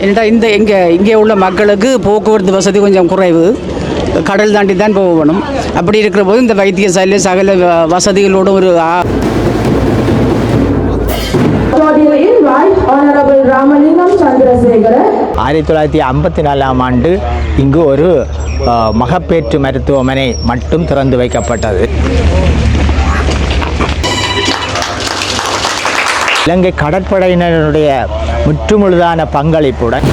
ஏன்னா இங்கே உள்ள மக்களுக்கு போக்குவரத்து வசதி கொஞ்சம் குறைவு, கடல் தாண்டி தான் போகணும். அப்படி இருக்கிற போது இந்த வைத்தியசாலை சகல வசதிகளோடு ஒரு 1954 ஆண்டு இங்கு ஒரு மகப்பேற்று மருத்துவமனை மட்டும் திறந்து வைக்கப்பட்டது. இலங்கை கடற்படையினருடைய முற்றுமுழுதான பங்களிப்புடன்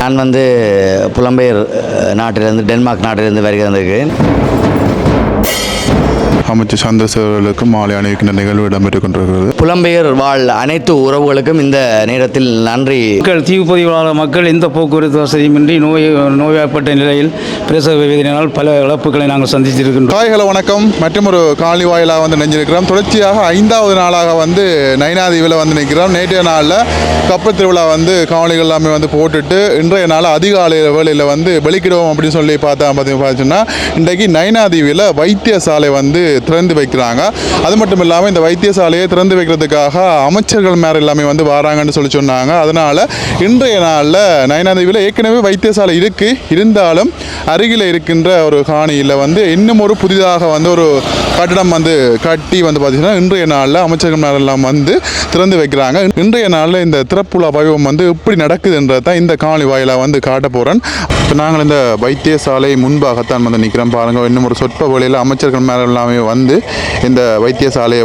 நான் புலம்பெயர் நாட்டிலிருந்து டென்மார்க் நாட்டிலிருந்து வருகிறேன். அமைச்சர் சந்திரசேகரர்களுக்கு மாலை அணிவிக்கின்ற நிகழ்வு இடம்பெற்றுக் கொண்டிருக்கிறது. புலம்பெயர் வாழ் அனைத்து உறவுகளுக்கும் இந்த நேரத்தில் நன்றி. தீவு பதிவாளர் மக்கள் எந்த போக்குவரத்து வசதியுமின்றி நோய்வாய்ப்பட்ட நிலையில் பிரசவ வேதனையால் பல இழப்புகளை நாங்கள் சந்தித்திருக்கின்றோம். தாய்கள வணக்கம். மற்றும் ஒரு காலி வாயிலாக நினைஞ்சிருக்கிறோம். தொடர்ச்சியாக 5வது நாளாக நைனாதீவில் நிற்கிறோம். நேற்றைய நாளில் கப்பல் திருவிழா காவலிகள் எல்லாமே போட்டுட்டு இன்றைய நாள் அதிகாலை வேளையில் வெளிக்கிடுவோம் அப்படின்னு சொல்லி பார்த்தீங்கன்னா இன்றைக்கு நைனாதீவில் வைத்தியசாலை திறந்து வைக்கிறாங்க. அது மட்டும் இல்லாமல் இந்த வைத்தியசாலையை திறந்து வைக்கிறதுக்காக அமைச்சர்கள் மேலே எல்லாமே வராங்கன்னு சொல்லி சொன்னாங்க. அதனால் இன்றைய நாளில் நயனாதீவில் ஏற்கனவே வைத்தியசாலை இருந்தாலும் அருகில் இருக்கின்ற ஒரு காணியில் இன்னும் ஒரு புதிதாக ஒரு கட்டடம் கட்டி பார்த்தீங்கன்னா இன்றைய நாளில் அமைச்சர்கள் மேலே எல்லாம் திறந்து வைக்கிறாங்க. இன்றைய நாளில் இந்த திறப்புலா வைபவம் எப்படி நடக்குதுன்றது தான் இந்த காணொலி வாயிலாக காட்ட போகிறேன். இப்போ நாங்கள் இந்த வைத்தியசாலை முன்பாகத்தான் நிற்கிறோம். பாருங்கள், இன்னும் ஒரு சொற்ப வழியில் அமைச்சர்கள் மேலே எல்லாமே இந்த வைத்தியசாலையை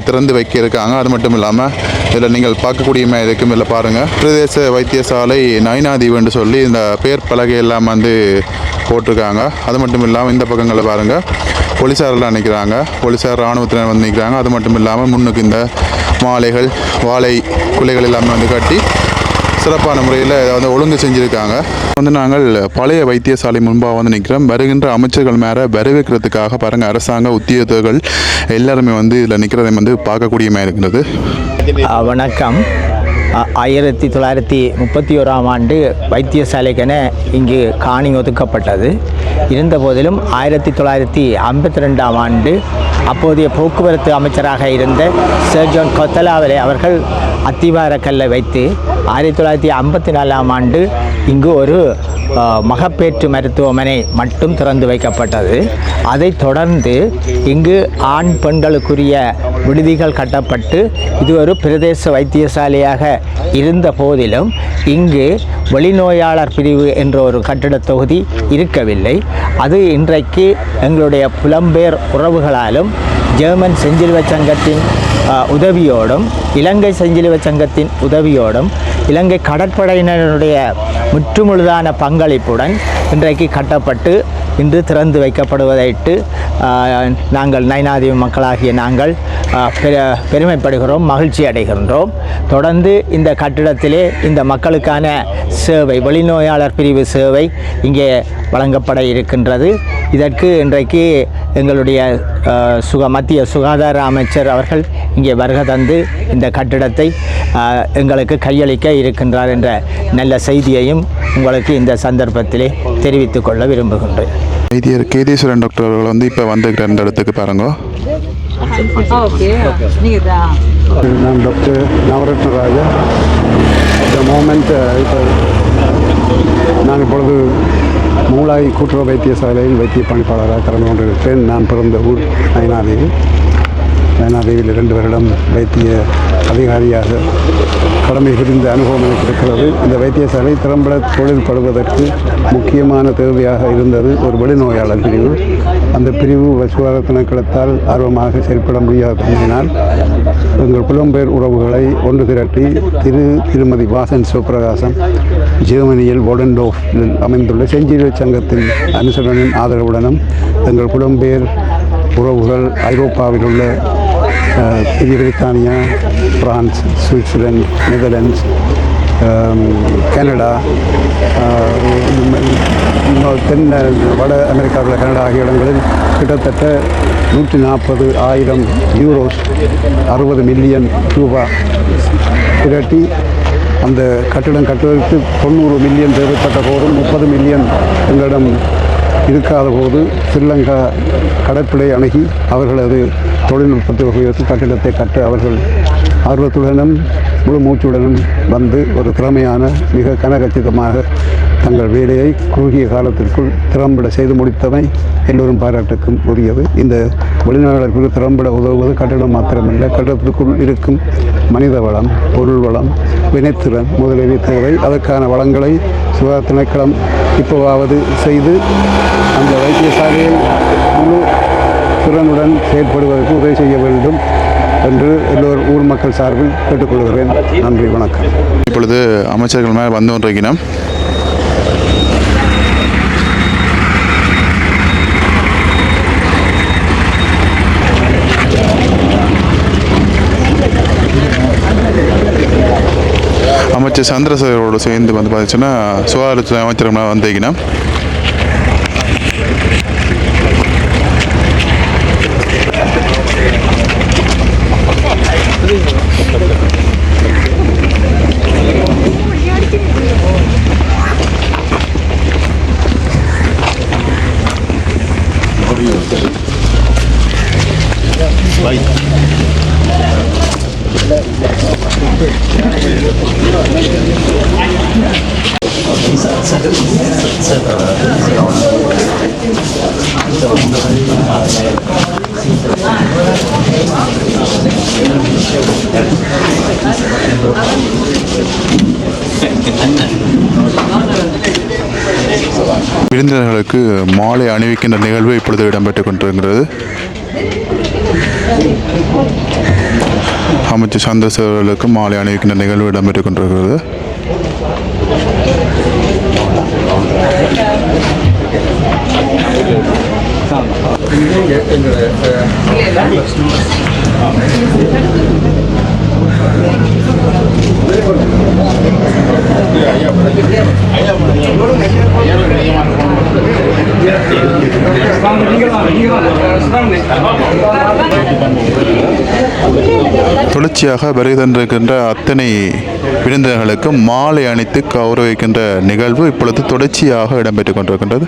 திறந்து வைக்க இருக்காங்க. அது மட்டும் இல்லாமல் இதில் நீங்கள் பார்க்கக்கூடிய இருக்கும். இதில் பாருங்கள், பிரதேச வைத்தியசாலை நைனாதீவு என்று சொல்லி இந்த பேர் பலகை எல்லாம் போட்டிருக்காங்க. அது மட்டும் இல்லாமல் இந்த பக்கங்களில் பாருங்கள், போலீஸாரெல்லாம் நிற்கிறாங்க. போலீஸார் இராணுவத்தினர் நிற்கிறாங்க. அது மட்டும் இல்லாமல் முன்னுக்கு இந்த மாலைகள் வாழை குலைகள் எல்லாமே கட்டி சிறப்பான முறையில் ஒழுங்கு செஞ்சுருக்காங்க. நாங்கள் பழைய வைத்தியசாலை முன்பாக நிற்கிறோம். வருகின்ற அமைச்சர்கள் மேலே வரவேற்கிறதுக்காக பாருங்கள், அரசாங்க உத்தியோகர்கள் எல்லாருமே இதில் நிற்கிறதை பார்க்கக்கூடிய மாதிரி இருக்கிறது. வணக்கம். 1931 ஆண்டு வைத்தியசாலைக்கென இங்கு காணி ஒதுக்கப்பட்டது. இருந்த போதிலும் 1952 ஆண்டு அப்போதைய போக்குவரத்து அமைச்சராக இருந்த சர் ஜான் கொத்தலாவலே அவர்கள் அத்திவாரக்கல்லை வைத்து 1954 ஆண்டு இங்கு ஒரு மகப்பேற்று மருத்துவமனை மட்டும் திறந்து வைக்கப்பட்டது. அதைத் தொடர்ந்து இங்கு ஆண் பெண்களுக்குரிய விடுதிகள் கட்டப்பட்டு இது ஒரு பிரதேச வைத்தியசாலையாக இருந்த போதிலும் இங்கு வெளிநோயாளர் பிரிவு என்ற ஒரு கட்டிடத் தொகுதி இருக்கவில்லை. அது இன்றைக்கு எங்களுடைய புலம்பெயர் உறவுகளாலும் ஜெர்மன் செஞ்சிலுவ சங்கத்தின் உதவியோடும் இலங்கை செஞ்சிலுவ சங்கத்தின் உதவியோடும் இலங்கை கடற்படையினருடைய முற்றுமுழுதான பங்களிப்புடன் இன்றைக்கு கட்டப்பட்டு இன்று திறந்து வைக்கப்படுவதையிட்டு நாங்கள் நைனாதீவு மக்களாகிய நாங்கள் பெருமைப்படுகிறோம், மகிழ்ச்சி அடைகின்றோம். தொடர்ந்து இந்த கட்டிடத்திலே இந்த மக்களுக்கான சேவை, வெளிநோயாளர் பிரிவு சேவை இங்கே வழங்கப்பட இருக்கின்றது. இதற்கு இன்றைக்கு எங்களுடைய மத்திய சுகாதார அமைச்சர் அவர்கள் இங்கே வருகை தந்து இந்த கட்டிடத்தை எங்களுக்கு கையளிக்க இருக்கின்றார் என்ற நல்ல செய்தியையும் உங்களுக்கு இந்த சந்தர்ப்பத்திலே தெரிவித்துக் கொள்ள விரும்புகின்றேன். வைத்தியர் கேதீஸ்வரன் டாக்டர் அவர்கள் இப்போ வந்துக்கிற இந்த இடத்துக்கு பாருங்க. நான் டாக்டர் நவரத்ன ராஜா. இந்த மோமெண்ட் இப்போ நான் இப்பொழுது மூளாய் கூட்டுறவு வைத்தியசாலையில் வைத்திய பணிப்பாளராக கடந்து கொண்டிருக்கிறேன். நான் பிறந்த ஊர் நயனாதேவி. நயனாதேவியில் 2 வருடம் வைத்திய அதிகாரியாக கடமை புரிந்த அனுபவம் எனக்கு இருக்கிறது. இந்த வைத்தியசாலை திறம்பட தொழில்படுவதற்கு முக்கியமான தேவையாக இருந்தது ஒரு வெளிநோயாளர் பிரிவு. அந்த பிரிவு சுகாதார திணைக்களத்தால் ஆர்வமாக செயல்பட முடியாததினால் எங்கள் புலம்பெயர் உறவுகளை ஒன்று திரட்டி திருமதி வாசன் சிவபிரகாசம் ஜெர்மனியில் வோடன்டோஃபில் அமைந்துள்ள செஞ்சிலுவ சங்கத்தின் அனுசரணின் ஆதரவுடனும் எங்கள் புலம்பெயர் உறவுகள் ஐரோப்பாவில் உள்ள பெரிய பிரித்தானியா, பிரான்ஸ், சுவிட்சர்லாந்து, நெதர்லாண்ட்ஸ், கனடா, வட அமெரிக்காவில் கனடா ஆகிய இடங்களில் கிட்டத்தட்ட 140,000 யூரோஸ் 60 மில்லியன் ரூபாய் திரட்டி அந்த கட்டிடம் கட்டுவதற்கு 90 மில்லியன் தேவைப்பட்ட போதும் 30 மில்லியன் எங்களிடம் இருக்காத போது ஸ்ரீலங்கா கடற்படை அணுகி அவர்களது தொழில்நுட்பத்தை உபயோகித்து கட்டிடத்தை கட்ட அவர்கள் ஆர்வத்துடனும் முழு மூச்சுடனும் வந்து ஒரு திறமையான மிக கனகச்சிதமாக தங்கள் வேலையை குறுகிய காலத்திற்குள் திறம்பட செய்து முடித்தமை எல்லோரும் பாராட்டுக்கும் உரியது. இந்த வெளிநாடுகளுக்கு திறம்பட உதவுவது கட்டடம் மாத்திரமல்ல, கட்டடத்திற்குள் இருக்கும் மனித வளம், பொருள் வளம், வினைத்திறன் முதலியவை தேவை. அதற்கான வளங்களை சுகாதார திணைக்களம் இப்போவாவது செய்து அந்த வைத்தியசாலையை முழு திறனுடன் செயல்படுவதற்கு உதவி செய்ய வேண்டும் என்று எல்லோரும் ஊர் மக்கள் சார்பில் கேட்டுக்கொள்கிறேன். நன்றி, வணக்கம். இப்பொழுது அமைச்சர்கள் மேல் வந்து கொண்டிருக்கிறோம். அமைச்சர் சந்திரசேகரோடு சேர்ந்து வந்து பார்த்துச்சுன்னா சுகாதாரத்துறை அமைச்சர் மேலே வந்திருக்கிறோம். விருந்தினர்களுக்கு மாலை அணிவிக்கின்ற நிகழ்வு இப்பொழுது இடம்பெற்றுக் கொண்டிருக்கிறது. அமைச்சர் சந்திரசேகர்களுக்கு மாலை அணிவிக்கின்ற நிகழ்வு இடம்பெற்றுக் கொண்டிருக்கிறது. தொடர்ச்சியாக வருகை தந்திருக்கின்ற அத்தனை விருந்தினர்களுக்கு மாலை அணித்து கௌரவிக்கின்ற நிகழ்வு இப்பொழுது தொடர்ச்சியாக இடம்பெற்றுக் கொண்டிருக்கின்றது.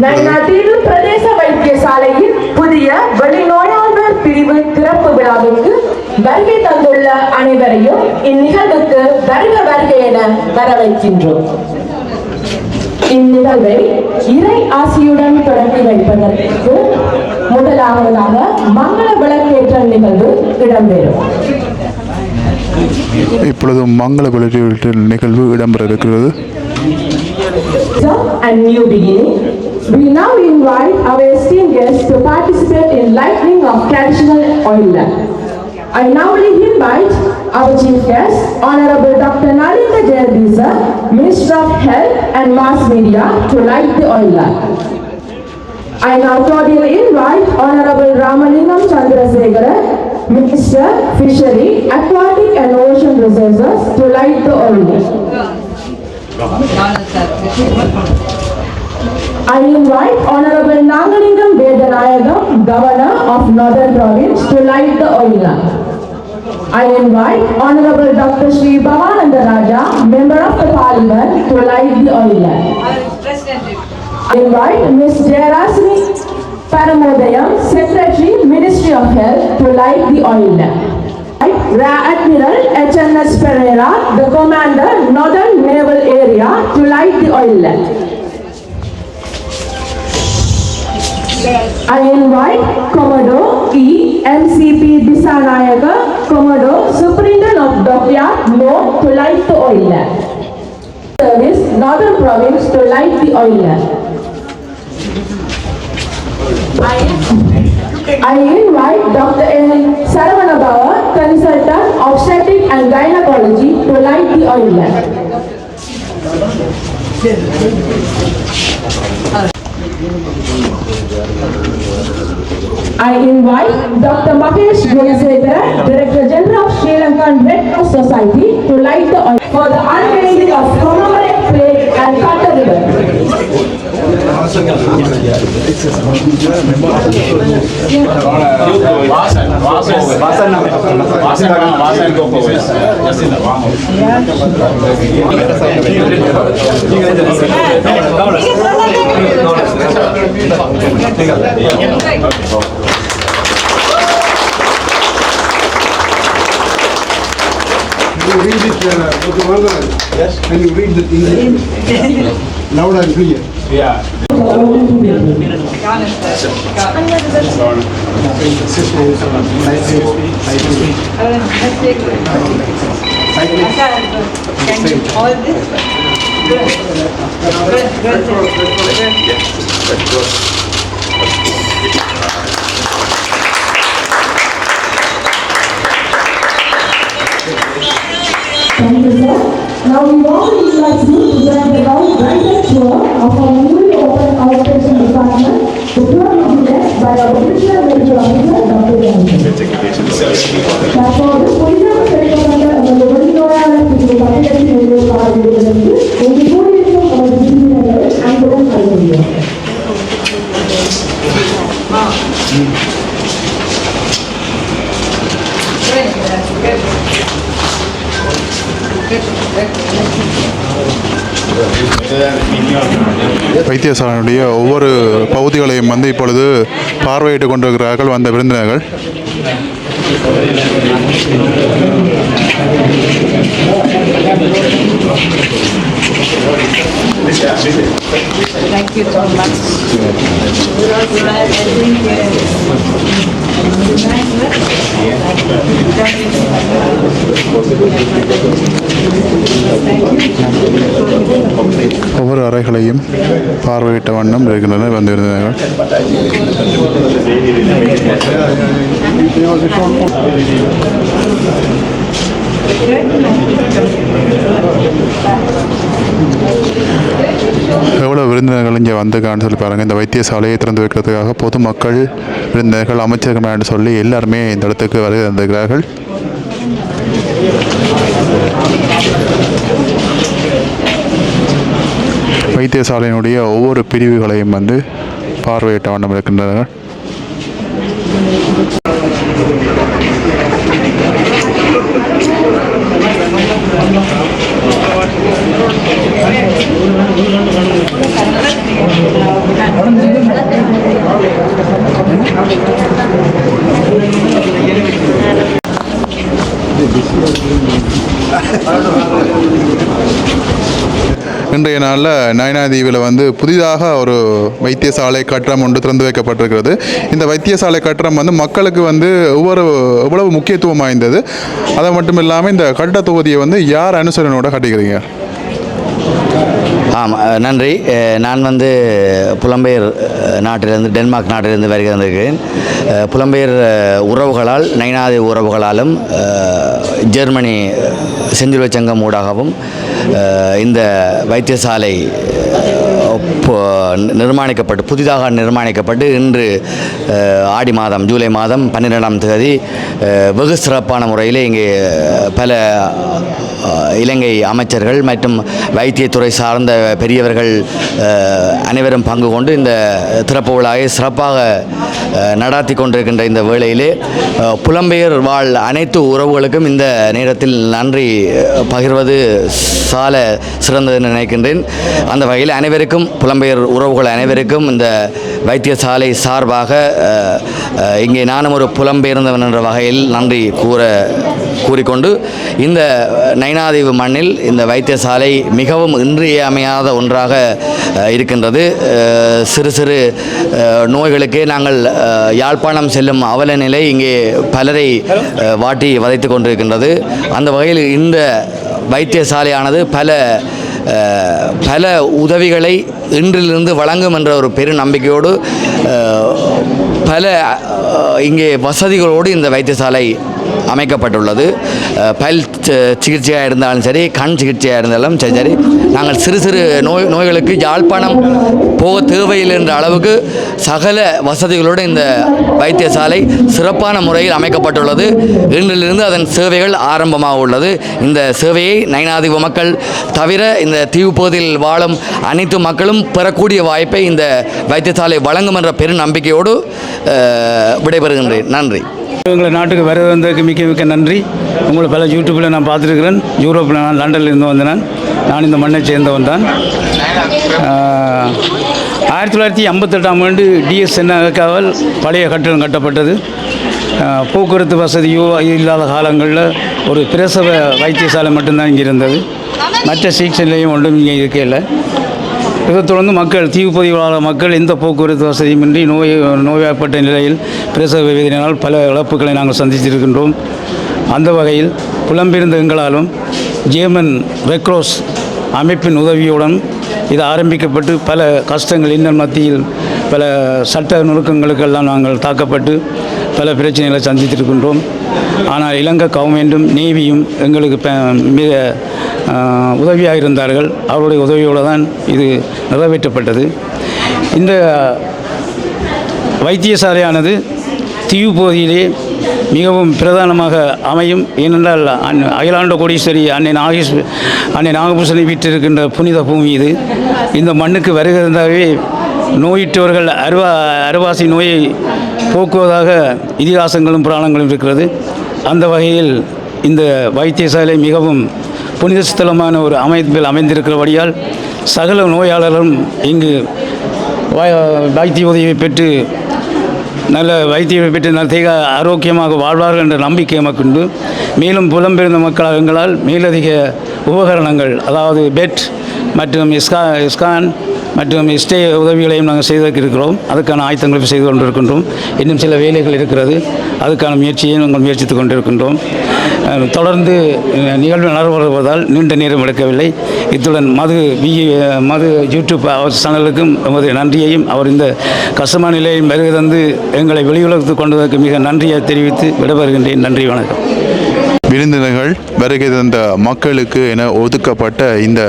நன்னாதீவு பிரதேச வைத்தியசாலையில் புதிய வெளிநோயாளர் பிரிவு திறப்பு விழாவிற்கு வருகை தந்துள்ள அனைவரையும் இந்நிகழ்வுக்கு வருக வருக என வரவேற்கின்றோம். இந்நிகழ்வை இறை ஆசியுடன் தொடங்கி வைப்பதற்கு முதலாவதாக மங்கள விளக்கேற்ற நிகழ்வு இடம்பெறும். இப்பொழுது மங்கள விளக்கேற்ற நிகழ்வு இடம்பெற இருக்கிறது. And new beginning. We now invite our esteemed guests to participate in lighting of traditional oil lamp. I now invite our chief guest, Honorable Dr. Nalinda Jayadisa, Minister of Health and Mass Media, to light the oil lamp. I now cordially invite Honorable Ramalingam Chandrasekhara, Minister, Fishery, Aquatic and Ocean Resources, to light the oil lamp. I invite Honorable Nagalingam Vedanayagam, Governor of Northern Province, to light the oil lamp. I invite Honorable Dr. Sri Bhavananda Raja, Member of the Parliament, to light the oil lamp. I invite Ms. Jayarasini Paramodayam, Secretary, Ministry of Health, to light the oil lamp. Rear Admiral HNS Pereira, the Commander, Northern Naval Area, to light the oil lamp. I invite Commodore E. MCP Disanayaka, Commodore, Superintendent of Dockyard, North, to light the oil lamp. Service, Northern Province, to light the oil lamp. I invite Dr. N. Saravanabhava, Consultant, Obstetric and Gynecology, to light the oil lamp. I invite Dr. Mahesh Gunasekara, Director General of Sri Lankan Red Cross Society, to light the oil for the unveiling of commemorate plate and Carter River. Can you read it, Dr. Margaret? Yes. Can you read it in loud and clear? Yeah. Thank you, sir. Now we want to invite you to join the guided tour of our newly opened outpatient department. The tour will be led by our Divisional Medical Officer, Dr. Jansen. தற்போது புதிதாக கிடைக்கப்பட்ட நமது வெளிநோயாளர்களுக்கு பட்டியலில் உள்ள பார்வையிலிருந்து இங்கு கூடியிருக்கும் நமது விருந்தினர்களை அன்புடன் கலந்துள்ளோம். வைத்தியசாலையினுடைய ஒவ்வொரு பகுதிகளையும் வந்து இப்பொழுது பார்வையிட்டுக் கொண்டிருக்கிறார்கள் வந்த விருந்தினர்கள். Thank you so much. ஒவ்வொரு அறைகளையும் பார்வையிட்ட வண்ணம் இருக்கின்றனர் வந்த விருந்தினர்கள். எவ்வளோ விருந்தினர்கள் இங்கே வந்துக்கான்னு சொல்லி பாருங்கள். இந்த வைத்தியசாலையை திறந்து வைக்கிறதுக்காக பொதுமக்கள், விருந்தினர்கள், அமைச்சர்கள் சொல்லி எல்லாருமே இந்த இடத்துக்கு வருகை தந்திருக்கிறார்கள். வைத்தியசாலையினுடைய ஒவ்வொரு பிரிவுகளையும் வந்து பார்வையிட்ட வண்ணம் இருக்கின்றனர். இன்றைய நாளில் நயனாதீவில் வந்து புதிதாக ஒரு வைத்தியசாலை கட்டடம் ஒன்று திறந்து வைக்கப்பட்டிருக்கிறது. இந்த வைத்தியசாலை கட்டடம் வந்து மக்களுக்கு வந்து எவ்வளவு முக்கியத்துவம் வாய்ந்தது, அதை மட்டும் இல்லாமல் இந்த கட்டிட தொகுதியை வந்து யார் அனுசரணையோட கட்டிக்கிறீங்க? ஆமாம், நன்றி. நான் வந்து புலம்பெயர் நாட்டிலிருந்து, டென்மார்க் நாட்டிலிருந்து வருகிறேன். புலம்பெயர் உறவுகளால், நயனாதி உறவுகளாலும், ஜெர்மனி செஞ்சிலுவை சங்கம் ஊடாகவும் இந்த வைத்தியசாலை புதிதாக நிர்மாணிக்கப்பட்டு இன்று ஆடி மாதம், ஜூலை மாதம் 12ஆம் தேதி வெகு சிறப்பான முறையில் இங்கே பல இலங்கை அமைச்சர்கள் மற்றும் வைத்தியத்துறை சார்ந்த பெரியவர்கள் அனைவரும் பங்கு கொண்டு இந்த திறப்பு விழாவை சிறப்பாக நடாத்தி கொண்டிருக்கின்ற இந்த வேளையிலே புலம்பெயர் வாழ் அனைத்து உறவுகளுக்கும் இந்த நேரத்தில் நன்றி பகிர்வது சால சிறந்தது நினைக்கின்றேன். அந்த வகையில் அனைவருக்கும், புலம்பெயர் உறவுகள் அனைவருக்கும் இந்த வைத்தியசாலை சார்பாக இங்கே நானும் ஒரு புலம்பெயர்ந்தவன் என்ற வகையில் நன்றி கூறிக்கொண்டு, இந்த நயனாதீவு மண்ணில் இந்த வைத்தியசாலை மிகவும் இன்றியமையாத ஒன்றாக இருக்கின்றது. சிறு சிறு நோய்களுக்கே நாங்கள் யாழ்ப்பாணம் செல்லும் அவல நிலை இங்கே பலரை வாட்டி வதைத்து கொண்டிருக்கின்றது. அந்த வகையில் இந்த வைத்தியசாலையானது பல உதவிகளை இன்றிலிருந்து வழங்கும் என்ற ஒரு பெரு நம்பிக்கையோடு பல இங்கே வசதிகளோடு இந்த வைத்தியசாலை அமைக்கப்பட்டுள்ளது. பல் சிகிச்சையாக இருந்தாலும் சரி, கண் சிகிச்சையாக இருந்தாலும் சரி, நாங்கள் சிறு சிறு நோய்களுக்கு யாழ்ப்பாணம் போக தேவையில்லை என்ற அளவுக்கு சகல வசதிகளோடு இந்த வைத்தியசாலை சிறப்பான முறையில் அமைக்கப்பட்டுள்ளது. இன்றிலிருந்து அதன் சேவைகள் ஆரம்பமாக உள்ளது. இந்த சேவையை நயனாதீவு மக்கள் தவிர இந்த தீவு பகுதியில் வாழும் அனைத்து மக்களும் பெறக்கூடிய வாய்ப்பை இந்த வைத்தியசாலை வழங்கும் என்ற பெரு நம்பிக்கையோடு விடைபெறுகின்றேன். நன்றி. எங்களை நாட்டுக்கு வர வந்ததுக்கு மிக்க நன்றி. உங்களை பல யூடியூப்பில் நான் பார்த்துருக்கிறேன். யூரோப்பில் நான் லண்டனில் இருந்து வந்தேன். நான் இந்த மண்ணை சேர்ந்தவன் தான். 1958ஆம் ஆண்டு டிஎஸ்என்காவல் பழைய கட்டடம் கட்டப்பட்டது. போக்குவரத்து வசதியோ இல்லாத காலங்களில் ஒரு பிரசவ வைத்தியசாலை மட்டும்தான் இங்கே இருந்தது. மற்ற சிகிச்சை நிலையம் ஒன்றும் இங்கே இருக்கையில். இதை தொடர்ந்து மக்கள், தீவு பகுதியில் மக்கள் எந்த போக்குவரத்து வசதியுமின்றி நோய்வாய்ப்பட்ட நிலையில் பிரசவ வேதனையினால் பல இழப்புகளை நாங்கள் சந்தித்திருக்கின்றோம். அந்த வகையில் புலம்பெயர்ந்த எங்களாலும் ஜேர்மன் ரெட் கிராஸ் அமைப்பின் உதவியுடன் இது ஆரம்பிக்கப்பட்டு பல கஷ்டங்கள் இன்னல் மத்தியில் பல சட்ட நுணுக்கங்களுக்கெல்லாம் நாங்கள் தாக்கப்பட்டு பல பிரச்சனைகளை சந்தித்திருக்கின்றோம். ஆனால் இலங்கை கவர்மெண்ட்டும் நேவியும் எங்களுக்கு மிக உதவியாக இருந்தார்கள். அவருடைய உதவியோடு தான் இது நிறைவேற்றப்பட்டது. இந்த வைத்தியசாலையானது தீவு பகுதியிலே மிகவும் பிரதானமாக அமையும். ஏனென்றால் அகிலாண்ட கோடீஸ்வரி அன்னை நாகபூஷணி வீற்றிருக்கின்ற புனித பூமி இது. இந்த மண்ணுக்கு வருகிறதாகவே நோயிற்றவர்கள் அருவாசி நோயை போக்குவதாக இதிகாசங்களும் புராணங்களும் இருக்கிறது. அந்த வகையில் இந்த வைத்தியசாலை மிகவும் புனித ஸ்தலமான ஒரு அமைப்பில் அமைந்திருக்கிறபடியால் சகல நோயாளர்களும் இங்கு வைத்திய உதவியை பெற்று நல்ல தேக ஆரோக்கியமாக வாழ்வார்கள் என்ற நம்பிக்கை நமக்குண்டு. மேலும் புலம்பெயர்ந்த மக்களாக எங்களால் மேலதிக உபகரணங்கள், அதாவது பெட் மற்றும் ஸ்கான் மற்றும் ஸ்டே உதவிகளையும் நாங்கள் செய்திருக்கிறோம். அதுக்கான ஆயத்தங்களை செய்து கொண்டிருக்கின்றோம். இன்னும் சில வேலைகள் இருக்கிறது. அதுக்கான முயற்சியை நாங்கள் முயற்சித்து கொண்டிருக்கின்றோம். தொடர்ந்து நிகழ்வு நடைபெறுவதால் நீண்ட நேரம் எடுக்கவில்லை. இத்துடன் மது யூடியூப் சேனலுக்கும் நமது நன்றியையும், அவர் இந்த கஷ்டமான நிலையை வருகை தந்து எங்களை வெளியுலகத்துக்கு கொண்டதற்கு மிக நன்றியை தெரிவித்து விடைபெறுகின்றேன். நன்றி, வணக்கம். விருந்தினர்கள் வருகை தந்த மக்களுக்கு என ஒதுக்கப்பட்ட இந்த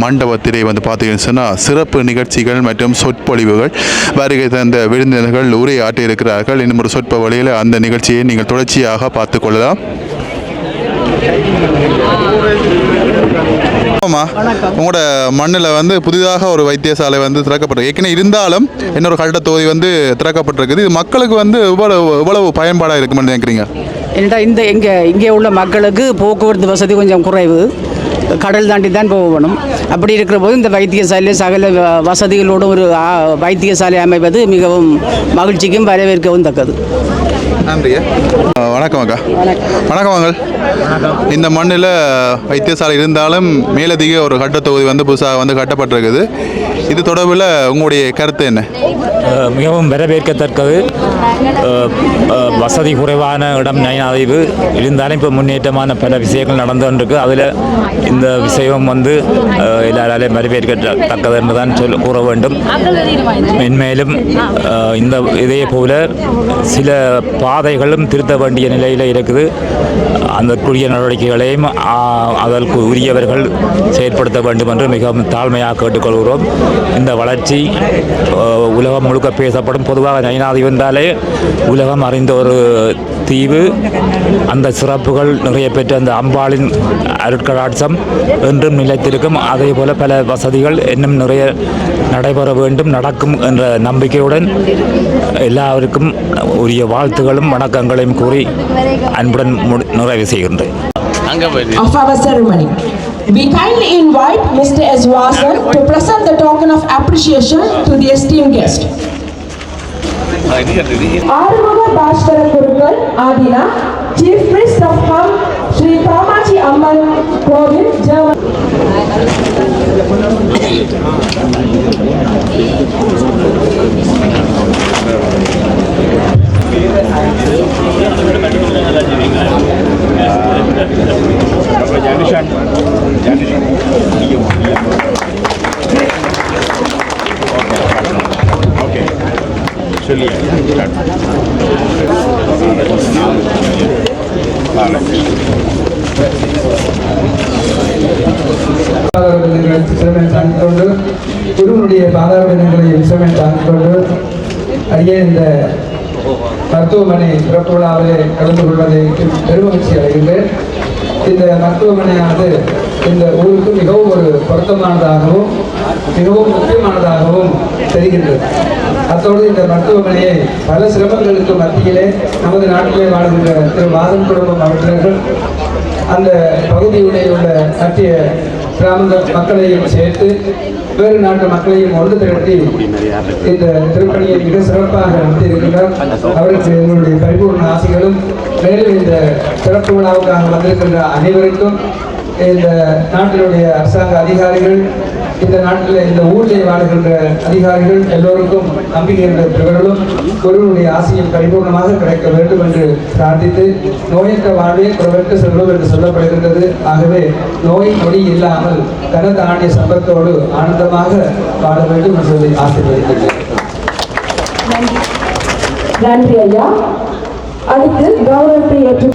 மண்டபத்திலே வந்து பார்த்தீங்கன்னு சொன்னால் சிறப்பு நிகழ்ச்சிகள் மற்றும் சொற்பொழிவுகள் வருகை தந்த விருந்தினர்கள் உரையாற்றி இருக்கிறார்கள். இன்னும் ஒரு சொற்பொழிவில் அந்த நிகழ்ச்சியை நீங்கள் தொடர்ச்சியாக பார்த்து கொள்ளலாம். உங்களோட மண்ணில் வந்து புதிதாக ஒரு வைத்தியசாலை வந்து திறக்கப்பட்டிருக்கு. ஏற்கனவே இருந்தாலும் இன்னொரு கட்டிட தொகுதி வந்து திறக்கப்பட்டிருக்குது. இது மக்களுக்கு வந்து எவ்வளவு பயன்பாடாக இருக்குமென்னு நினைக்கிறீங்க? ஏன்னா இங்கே உள்ள மக்களுக்கு போக்குவரத்து வசதி கொஞ்சம் குறைவு. கடல் தாண்டி தான் போகணும். அப்படி இருக்கிற போது இந்த வைத்தியசாலை சகல வசதிகளோடு ஒரு வைத்தியசாலை அமைப்பது மிகவும் மகிழ்ச்சிக்கும் வரவேற்கவும் தக்கது. நன்றியா. வணக்கம் அக்கா. வணக்கம் வாங்கள். இந்த மண்ணில் வைத்தியசாலை இருந்தாலும் மேலதிக ஒரு கட்ட தொகுதி வந்து புதுசாக வந்து கட்டப்பட்டிருக்குது. இது தொடர்பில் உங்களுடைய கருத்து என்ன? மிகவும் வரவேற்கத்தக்கது. வசதி குறைவான இடம் நயனாதீவு இருந்தாலும் இப்போ முன்னேற்றமான பல விஷயங்கள் நடந்து கொண்டிருக்கு. அதில் இந்த விஷயம் வந்து எல்லாராலையும் வரவேற்கத்தக்கது என்று தான் கூற வேண்டும். மென்மேலும் இந்த இதே போல சில பாதைகளும் திருத்த வேண்டிய நிலையில் இருக்குது. அதற்குரிய நடவடிக்கைகளையும் அதற்கு உரியவர்கள் செயற்படுத்த வேண்டும் என்று மிகவும் தாழ்மையாக கேட்டுக்கொள்கிறோம். இந்த வளர்ச்சி உலகம் முழுக்க பேசப்படும். பொதுவாக நயனாதீவு என்றாலே உலகம் அறிந்த ஒரு தீவு. அந்த சிறப்புகள் நிறைய பெற்ற அந்த அம்பாளின் அருட்கடாட்சம் என்றும் நிலைத்திருக்கும். அதே போல பல வசதிகள் இன்னும் நிறைய நடைபெற வேண்டும், நடக்கும் என்ற நம்பிக்கையுடன் எல்லாருக்கும் உரிய வாழ்த்துகளும் வணக்கங்களையும் கூறி அன்புடன் நிறைவு செய்கின்றேன். Of our ceremony, we kindly invite Mr. S. Vasan to present the token of appreciation to the esteemed guest. Arumuga Bhaskara Gurukul Adina, Chief Priest of Hum, Sri Kamachi Amman Kovil, Germany. தாங்கிக்கொண்டு குருவனுடைய பாதாரங்களையும் சிரமம் தாங்கிக்கொண்டு அடியே இந்த மருத்துவமனை சிறப்பு விழாவிலே கலந்து கொள்வதை பெருமகிழ்ச்சி அடைகின்றேன். இந்த மருத்துவமனையானது இந்த ஊருக்கு மிகவும் ஒரு பொருத்தமானதாகவும் மிகவும் முக்கியமானதாகவும் தெரிகின்றது. அத்தோடு இந்த மருத்துவமனையை பல சிரமங்களுக்கு மத்தியிலே நமது நாட்டிலே வாழ்கின்ற திரு வாசன் குடும்பம் அவர்கள் அந்த பகுதியுடைய உள்ள மத்திய கிராம மக்களையும் சேர்த்து வேறு நாட்டு மக்களையும் ஒன்று திரட்டி இந்த திருப்பணியை மிக சிறப்பாக நடத்தியிருக்கின்றார். அவருக்கு எங்களுடைய பரிபூர்ண ஆசைகளும் மேலும் இந்த சிறப்பு விழாவுக்காக வந்திருக்கின்ற அனைவருக்கும் இந்த நாட்டினுடைய அரசாங்க அதிகாரிகள், இந்த நாட்டில் இந்த ஊரில் வாழ்கின்ற அதிகாரிகள் எல்லோருக்கும் நம்பிக்கை இருந்தவர்களும் குருவுடைய ஆசையும் பரிபூர்ணமாக கிடைக்க வேண்டும் என்று பிரார்த்தித்து, நோயற்ற வாழ்வே குறைவற்ற செல்வம் என்று சொல்லப்படுகின்றது. ஆகவே நோய் நொடி இல்லாமல் தனதானிய சம்பத்தோடு ஆனந்தமாக வாழ வேண்டும் என்று சொல்லி ஆசீர்வதிக்கின்றேன். நன்றி ஐயா. அடுத்து கௌரவத்தை ஏற்று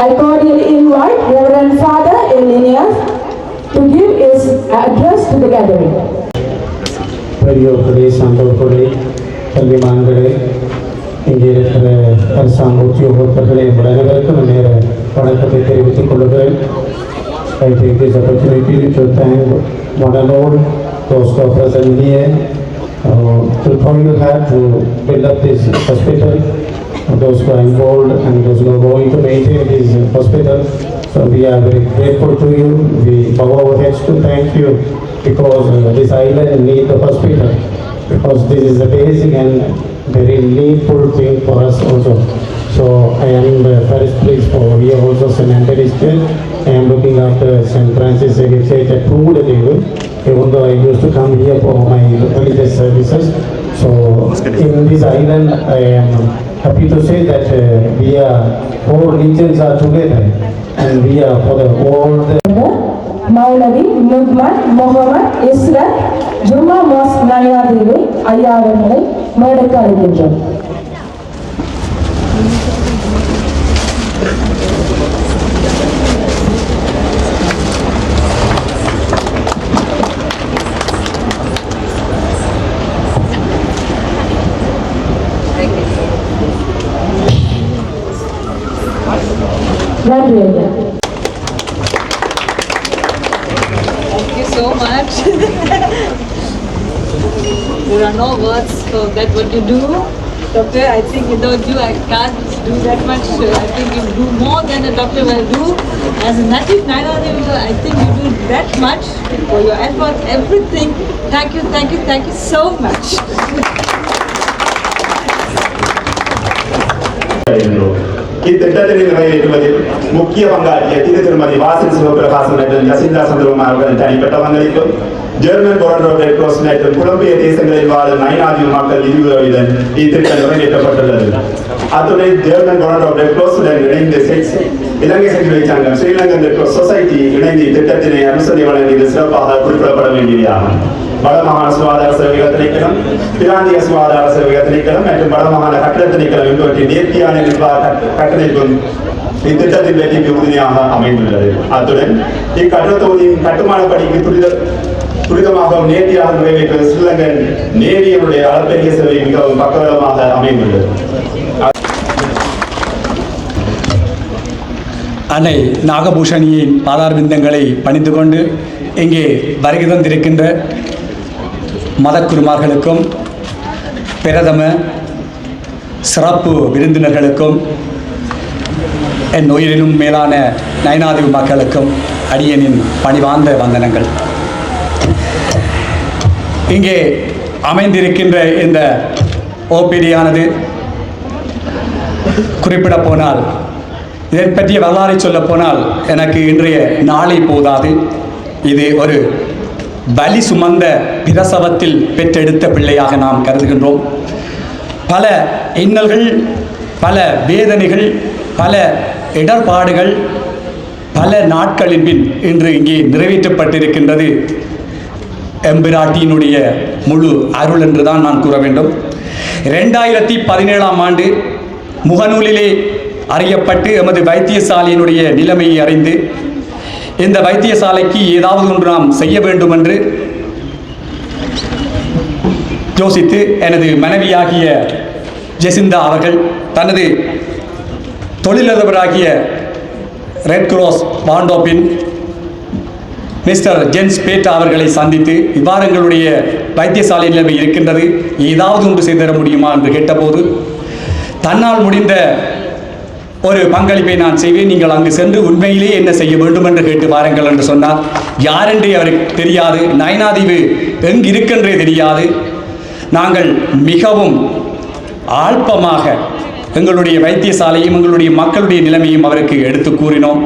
I cordially invite Reverend Father Elenius to give his address to the gathering. பெரியோர்களே, சான்றோர்களே, கல்விமான்களே, இங்கே இருக்கிற அரசாங்க உத்தியோகத்தர்களே, அனைவருக்கும் நேர வணக்கத்தை தெரிவித்துக் கொள்கிறேன். I take this opportunity to thank one and all those who are present here to toil hard to build up this hospital, those who are involved and those who are going to maintain this hospital. So we are very grateful to you. We bow our heads to thank you because this island needs the hospital, because this is a basic and very needful thing for us also. So I am very pleased for here also St. Anthony's Church. I am looking after St. Francis Xavier Church at Pungudadevil, even though I used to come here for my religious services. So in this island I am happy to say that we are, four regions are together and we are for the world. Moulavi Nukman Mohammed Israth Jumma mosque Nainativu ஐயா அவர்களை மேடைக்கு அழைக்கின்றோம். நன்றி ஐயா. Thank you so much. There are no words for that what you do. Doctor, I think without you I can't do that much. I think you do more than a doctor will do. As a native Nainadiva, I think you do that much for your effort, everything. Thank you, thank you, thank you so much. இத்திட்டத்தினை நிறைவேற்றுவதில் முக்கிய பங்காற்றிய திருமதி வாசன் சிவபிரகாசன் மற்றும் Jacinda Chandrakumar அவர்களின் தனிப்பட்ட பங்களிப்பும் German போராட்ட red cross மற்றும் புலம்பெயர் தேசங்களில் வாழும் நைனாதிவு மக்கள் நிதியுதவியுடன் இத்திட்டம் நிறைவேற்றப்பட்டுள்ளது. அத்துடன் ஜெர்மன் போராட்ட ரெட் கிராஸுடன் இணைந்து இலங்கை செஞ்சுரி சங்கம் ஸ்ரீலங்கன் ரெட் கிராஸ் சொசைட்டி இணைந்து இத்திட்டத்தினை அனுசரணை வழங்கியது சிறப்பாக குறிப்பிடப்பட வேண்டியதாகும். வடமாகாண சுகாதார சேவைகள் திணைக்களம், பிராந்திய சுகாதார சேவைகள் திணைக்களம் மற்றும் வடமாகாண கட்டட திணைக்களம் என்பவற்றின் நேர்த்தியான நிர்வாக கட்டமைப்பும் இத்திட்டத்தின் வெற்றிக்கு உறுதியாக அமைந்துள்ளது. அத்துடன் இக்கட்டட தொகுதியின் கட்டுமான பணிக்கு துரிதமாகவும் நேர்த்தியாக நிறைவேற்றுவது ஸ்ரீலங்கன் நேவியனுடைய அளப்பெரிய சேவை மிகவும் பக்கபலமாக அமைந்துள்ளது. அன்னை நாகபூஷணியின் பாதார் பிந்தங்களை பணிந்து கொண்டு இங்கே வருகை தந்திருக்கின்ற மதக்குருமார்களுக்கும் பிரதம சிறப்பு விருந்தினர்களுக்கும் என் உயிரினும் மேலான நைனாதிவு மக்களுக்கும் அடியனின் பணிவார்ந்த வந்தனங்கள். இங்கே அமைந்திருக்கின்ற இந்த ஓபிடியானது குறிப்பிட போனால், இதை பற்றிய வரலாறை சொல்ல போனால் எனக்கு இன்றைய நாளை போதாது. இது ஒரு வலி சுமந்த பிரசவத்தில் பெற்றெடுத்த பிள்ளையாக நாம் கருதுகின்றோம். பல இன்னல்கள், பல வேதனைகள், பல இடர்பாடுகள், பல நாட்களின் பின் இன்று இங்கே நிறைவேற்றப்பட்டிருக்கின்றது எம்பிராட்டியினுடைய முழு அருள் என்றுதான் நான் கூற வேண்டும். 2017ஆம் ஆண்டு முகநூலிலே அறியப்பட்டு எமது வைத்தியசாலையினுடைய நிலைமையை அறிந்து இந்த வைத்தியசாலைக்கு ஏதாவது ஒன்று நாம் செய்ய வேண்டும் என்று யோசித்து எனது மனைவியாகிய ஜெசிந்தா அவர்கள் தனது தொழிலதிபராகிய ரெட் கிராஸ் வாண்டோப்பின் மிஸ்டர் ஜென்ஸ் பேட்டா அவர்களை சந்தித்து இவ்வாறு எங்களுடைய வைத்தியசாலை நிலைமை இருக்கின்றது, ஏதாவது ஒன்று செய்தர முடியுமா என்று கேட்டபோது தன்னால் முடிந்த ஒரு பங்களிப்பை நான் செய்வேன், நீங்கள் அங்கு சென்று உண்மையிலே என்ன செய்ய வேண்டும் என்று கேட்டு வாருங்கள் என்று சொன்னார். யாரென்றே அவருக்கு தெரியாது, நைனாதீவு எங்கு இருக்கின்றே தெரியாது. நாங்கள் மிகவும் ஆழ்பமாக எங்களுடைய வைத்தியசாலையும் எங்களுடைய மக்களுடைய நிலைமையும் அவருக்கு எடுத்து கூறினோம்.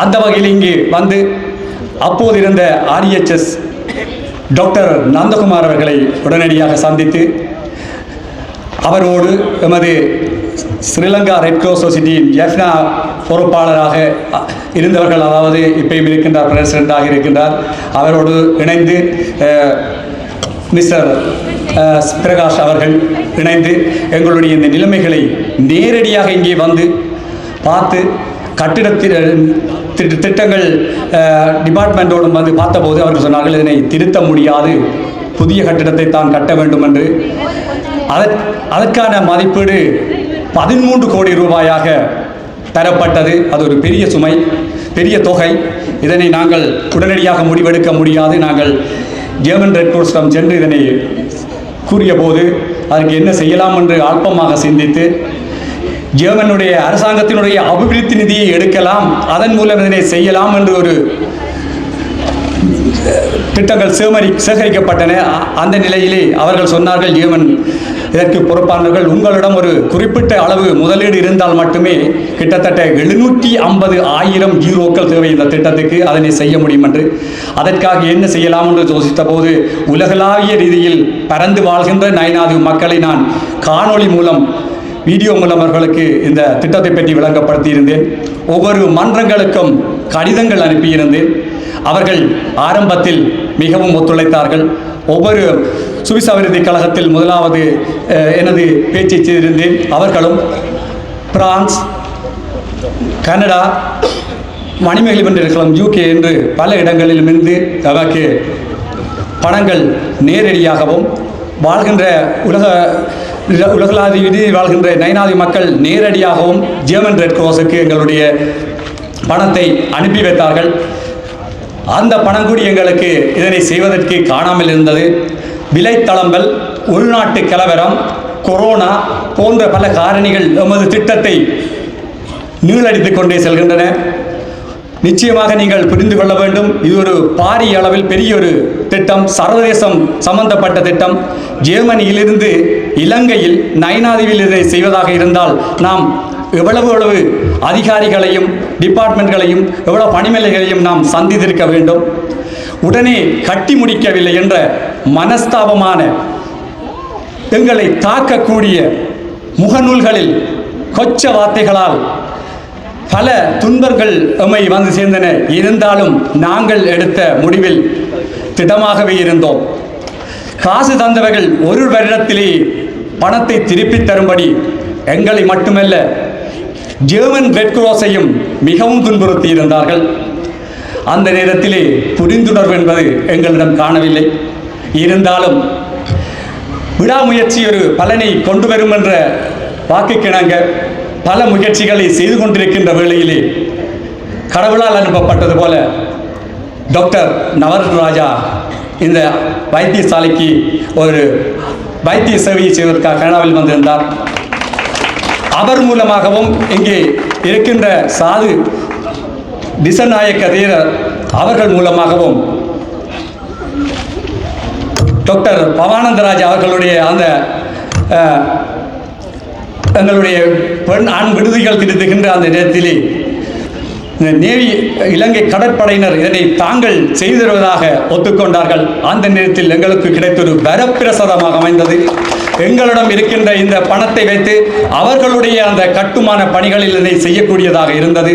அந்த வகையில் இங்கே வந்து அப்போது இருந்த RHS டாக்டர் நந்தகுமார் அவர்களை உடனடியாக சந்தித்து அவரோடு எமது ஸ்ரீலங்கா ரெட் கிராஸ் சொசைட்டியின் எஃப்னா பொறுப்பாளராக இருந்தவர்கள், அதாவது இப்பயும் இருக்கின்றார், பிரசிடென்டாக இருக்கின்றார், அவரோடு இணைந்து மிஸ்டர் பிரகாஷ் அவர்கள் இணைந்து எங்களுடைய இந்த நிலைமைகளை நேரடியாக இங்கே வந்து பார்த்து திட்டங்கள் டிபார்ட்மெண்ட்டோடும் வந்து பார்த்தபோது அவர்கள் சொன்னார்கள், இதனை திருத்த முடியாது, புதிய கட்டிடத்தை தான் கட்ட வேண்டும் என்று. அதற்கான மதிப்பீடு 13 கோடி ரூபாயாக தரப்பட்டது. அது ஒரு பெரிய சுமை, பெரிய தொகை. இதனை நாங்கள் உடனடியாக முடிவெடுக்க முடியாது. நாங்கள் ஜெர்மன் ரெட் கிராஸிடம் சென்று இதனை கூறிய போது அதற்கு என்ன செய்யலாம் என்று அல்பமாக சிந்தித்து ஜெர்மனுடைய அரசாங்கத்தினுடைய அபிவிருத்தி நிதியை எடுக்கலாம், அதன் மூலம் இதனை செய்யலாம் என்று ஒரு திட்டங்கள் சேகரிக்கப்பட்டன. அந்த நிலையிலே அவர்கள் சொன்னார்கள், ஜெர்மன் இதற்கு பொறுப்பானவர்கள், உங்களிடம் ஒரு குறிப்பிட்ட அளவு முதலீடு இருந்தால் மட்டுமே கிட்டத்தட்ட 750,000 யூரோக்கள் தேவை இந்த திட்டத்துக்கு, அதனை செய்ய முடியும் என்று. அதற்காக என்ன செய்யலாம் என்று யோசித்த போது உலகளாவிய ரீதியில் பறந்து வாழ்கின்ற நைனாதிவு மக்களை நான் காணொளி மூலம், வீடியோ மூலம் அவர்களுக்கு இந்த திட்டத்தை பற்றி விளங்கப்படுத்தியிருந்தேன். ஒவ்வொரு மன்றங்களுக்கும் கடிதங்கள் அனுப்பியிருந்தேன். அவர்கள் ஆரம்பத்தில் மிகவும் ஒத்துழைத்தார்கள். ஒவ்வொரு சுவிஸ் அபிவிருத்தி கழகத்தில் முதலாவது எனது பேச்சை செய்திருந்தேன். அவர்களும் பிரான்ஸ், கனடா, மணிமேகலை மன்றம், UK என்று பல இடங்களிலிருந்து நமக்கு பணங்கள் நேரடியாகவும் வாழ்கின்ற உலகளாவிய வாழ்கின்ற நைனாதி மக்கள் நேரடியாகவும் ஜெர்மன் ரெட் கிராஸுக்கு எங்களுடைய பணத்தை அனுப்பி வைத்தார்கள். அந்த பணம் கூடி எங்களுக்கு இதனை செய்வதற்கு காணாமல் இருந்தது. விலை தளம்பல், உள்நாட்டு கலவரம், கொரோனா போன்ற பல காரணிகள் எமது திட்டத்தை நீளடித்துக் கொண்டே செல்கின்றன. நிச்சயமாக நீங்கள் புரிந்து கொள்ள வேண்டும், இது ஒரு பாரிய அளவில் பெரிய ஒரு திட்டம், சர்வதேசம் சம்பந்தப்பட்ட திட்டம். ஜெர்மனியிலிருந்து இலங்கையில் நைனாதீவில் இதை செய்வதாக இருந்தால் நாம் எவ்வளவு அதிகாரிகளையும் டிபார்ட்மெண்ட்களையும் எவ்வளவு பணிமனைகளையும் நாம் சந்தித்திருக்க வேண்டும். உடனே கட்டி முடிக்கவில்லை என்ற மனஸ்தாபமான எங்களை தாக்கக்கூடிய முகநூல்களில் கொச்ச வார்த்தைகளால் பல துன்பங்கள் எம்மை வந்து சேர்ந்தன. இருந்தாலும் நாங்கள் எடுத்த முடிவில் திடமாகவே இருந்தோம். காசு தந்தவர்கள் ஒரு வருடத்திலே பணத்தை திருப்பி தரும்படி எங்களை மட்டுமல்ல ஜெர்மன் ரெட் கிராஸையும் மிகவும் துன்புறுத்தி இருந்தார்கள். அந்த நேரத்திலே புரிந்துணர்வு என்பது எங்களிடம் காணவில்லை. இருந்தாலும் விடாமுயற்சி ஒரு பலனை கொண்டு வரும் என்ற வாக்குக்கிணங்க பல முயற்சிகளை செய்து கொண்டிருக்கின்ற வேளையிலே கடவுளால் அனுப்பப்பட்டது போல டாக்டர் நவரத்னராஜா இந்த வைத்தியசாலைக்கு ஒரு வைத்திய சேவையை செய்வதற்காக கனடாவில் வந்திருந்தார். அவர் மூலமாகவும் இங்கே இருக்கின்ற சாது திசநாயக்க தேரர் அவர்கள் மூலமாகவும் டாக்டர் பவானந்தராஜ் அவர்களுடைய அந்த எங்களுடைய பெண் ஆண் விடுதிகள் திருத்துகின்ற அந்த நேரத்திலே நேவி இலங்கை கடற்படையினர் இதனை தாங்கள் செய்து தருவதாக ஒத்துக்கொண்டார்கள். அந்த நேரத்தில் எங்களுக்கு கிடைத்த ஒரு வரப்பிரசாதமாக அமைந்தது. எங்களிடம் இருக்கின்ற இந்த பணத்தை வைத்து அவர்களுடைய அந்த கட்டுமான பணிகளில் இதனை செய்யக்கூடியதாக இருந்தது.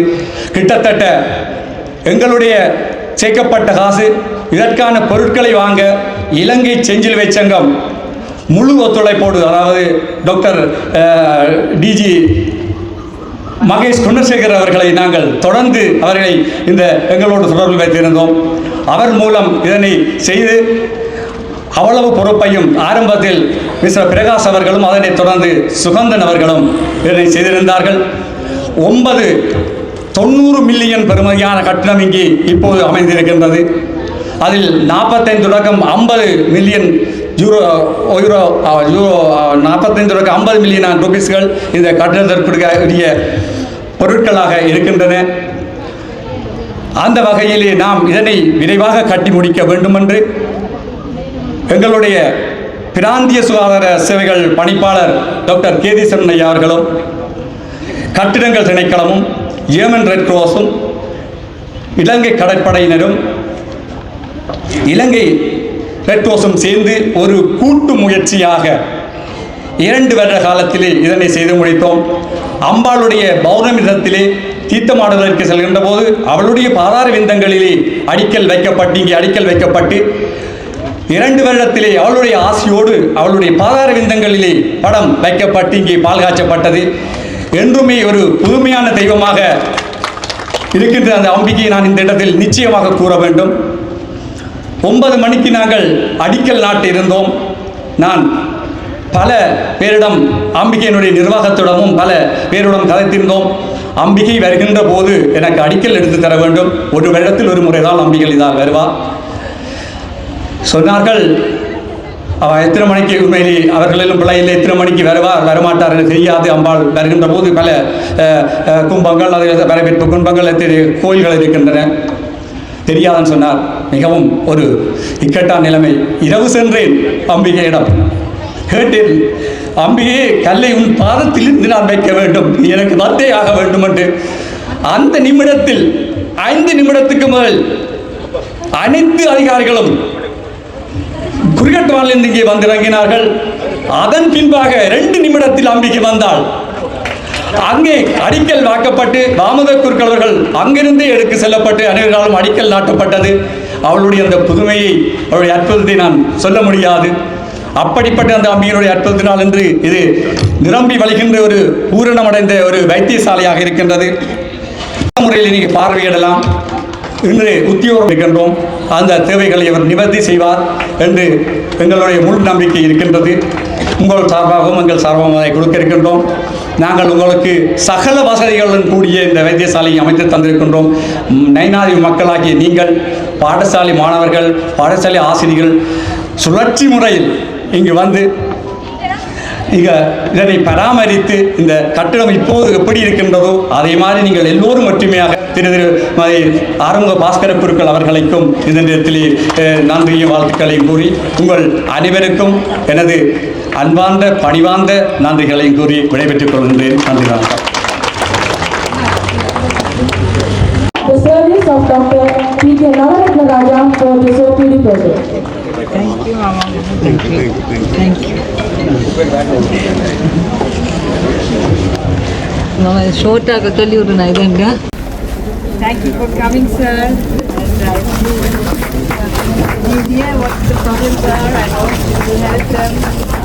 கிட்டத்தட்ட எங்களுடைய சேர்க்கப்பட்ட காசு இதற்கான பொருட்களை வாங்க இலங்கை செஞ்சிலுவை சங்கம் முழு ஒத்துழைப்போடு, அதாவது டாக்டர் டிஜி மகேஷ் குணசேகர் அவர்களை நாங்கள் தொடர்ந்து அவர்களை இந்த எங்களோடு தொடர்பில் வைத்திருந்தோம். அவர் மூலம் இதனை செய்து அவ்வளவு பொறுப்பையும் ஆரம்பத்தில் மிஸ்டர் பிரகாஷ் அவர்களும் அதனைத் தொடர்ந்து சுகந்தன் அவர்களும் இதனை செய்திருந்தார்கள். 90 மில்லியன் பெறுமதியான கட்டணம் இங்கே இப்போது அமைந்திருக்கின்றது. அதில் 45 தொடக்கம் 50 மில்லியன் யூரோ 45 தொடக்கம் 50 மில்லியன் ரூபீஸ்கள் இந்த கட்டணத்திற்குரிய பொருட்களாக இருக்கின்றன. அந்த வகையிலே நாம் இதனை விரைவாக கட்டி முடிக்க வேண்டும் என்று எங்களுடைய பிராந்திய சுகாதார சேவைகள் பணிப்பாளர் டாக்டர் கேதீஸ்வரன் ஐயா அவர்களும் கட்டிடங்கள் திணைக்களமும் ஜெர்மன் ரெட் கிராஸும் இலங்கை கடற்படையினரும் இலங்கை ரெட் கிராஸும் சேர்ந்து ஒரு கூட்டு முயற்சியாக 2 வருட காலத்திலே இதனை செய்து முடித்தோம். அம்பாளுடைய பௌர்ணமி தினத்திலே தீர்த்தமாடுவதற்கு செல்கின்ற போது அவளுடைய பாதார விந்தங்களிலே அடிக்கல் வைக்கப்பட்டு 2 வருடத்திலே அவளுடைய ஆசையோடு அவளுடைய பாதார விந்தங்களிலே படம் வைக்கப்பட்டு இங்கே பால் காய்ச்சப்பட்டது. என்றுமே ஒரு புதுமையான தெய்வமாக இருக்கின்ற அந்த அம்பிகையை நான் இந்த இடத்தில் நிச்சயமாக கூற வேண்டும். 9 மணிக்கு நாங்கள் அடிக்கல் நாட்டு இருந்தோம். நான் பல பேரிடம் அம்பிகையினுடைய நிர்வாகத்திடமும் பல பேரிடம் கதைத்திருந்தோம். அம்பிகை வருகின்ற போது எனக்கு அடிக்கல் எடுத்து தர வேண்டும், 1 வருடத்தில் ஒரு முறைதான் அம்பிகை இதாக வருவார் சொன்னார்கள். அவள் எத்தனை மணிக்கு உண்மையிலே அவர்களிலும் பிள்ளையில் எத்தனை மணிக்கு வரமாட்டார் என்று தெரியாது. அம்பாள் வருகின்ற போது பல கும்பங்கள், அதில் வரவேற்பு கும்பங்கள், கோயில்கள் இருக்கின்றன, தெரியாதுன்னு சொன்னார். மிகவும் ஒரு இக்கட்டான நிலைமை. இரவு சென்றேன் அம்பிகையிடம், கேட்டேன், அம்பிகையே கல்லை உன் பாதத்திலிருந்து நான் வைக்க வேண்டும், எனக்கு வந்தே ஆக வேண்டும் என்று. அந்த நிமிடத்தில் 5 நிமிடத்துக்கு முதல் அனைத்து அதிகாரிகளும் குறுகட்டுவானிலிருந்து இங்கே வந்திறங்கினார்கள். அதன் பின்பாக 2 நிமிடத்தில் அம்பிகை வந்தாள். அங்கே அடிக்கல் வாக்கப்பட்டு வாமத குருக்களவர்கள் அங்கிருந்தே எடுத்து செல்லப்பட்டு அனைவராலும் அடிக்கல் நாட்டப்பட்டது. அவளுடைய அந்த புதுமையை, அவளுடைய அற்புதத்தை நான் சொல்ல முடியாது. அப்படிப்பட்ட அந்த அம்பிகையினுடைய அற்புதத்தினால் என்று இது நிரம்பி வழிகின்ற ஒரு பூரணமடைந்த ஒரு வைத்தியசாலையாக இருக்கின்றது. முறையில் நீங்கள் பார்வையிடலாம். இன்று உத்தியோகம் இருக்கின்றோம். அந்த தேவைகளை அவர் நிவர்த்தி செய்வார் என்று எங்களுடைய முழு நம்பிக்கை இருக்கின்றது. உங்கள் சார்பாகவும் எங்கள் சார்பாகவும் அதை கொடுக்க இருக்கின்றோம். நாங்கள் உங்களுக்கு சகல வசதிகளுடன் கூடிய இந்த வைத்தியசாலையை அமைத்து தந்திருக்கின்றோம். நைனாதீவு மக்களாகிய நீங்கள், பாடசாலை மாணவர்கள், பாடசாலை ஆசிரியர்கள் சுழற்சி முறையில் இங்கு வந்து இதனை பராமரித்து இந்த கட்டிடம் இப்போது எப்படி இருக்கின்றதோ அதே மாதிரி நீங்கள் எல்லோரும் ஒற்றுமையாக திரு ஆறுமுக பாஸ்கர குருக்கள் அவர்களுக்கும் இந்த நேரத்திலே நன்றியும் வாழ்த்துக்களையும் கூறி உங்கள் அனைவருக்கும் எனது அன்பார்ந்த பணிவார்ந்த நன்றிகளையும் கூறி விடைபெற்றுக் கொள்கின்றேன். நன்றி வணக்கம். The service of Dr. P.K. Navaratna Raja for this OPD project. Thank you, Mama. Thank you. Thank you. Mama, short ஆக சொல்லி விடுனா இதுங்க. Thank you for coming, sir. Media, what the problems are, I hope you will help them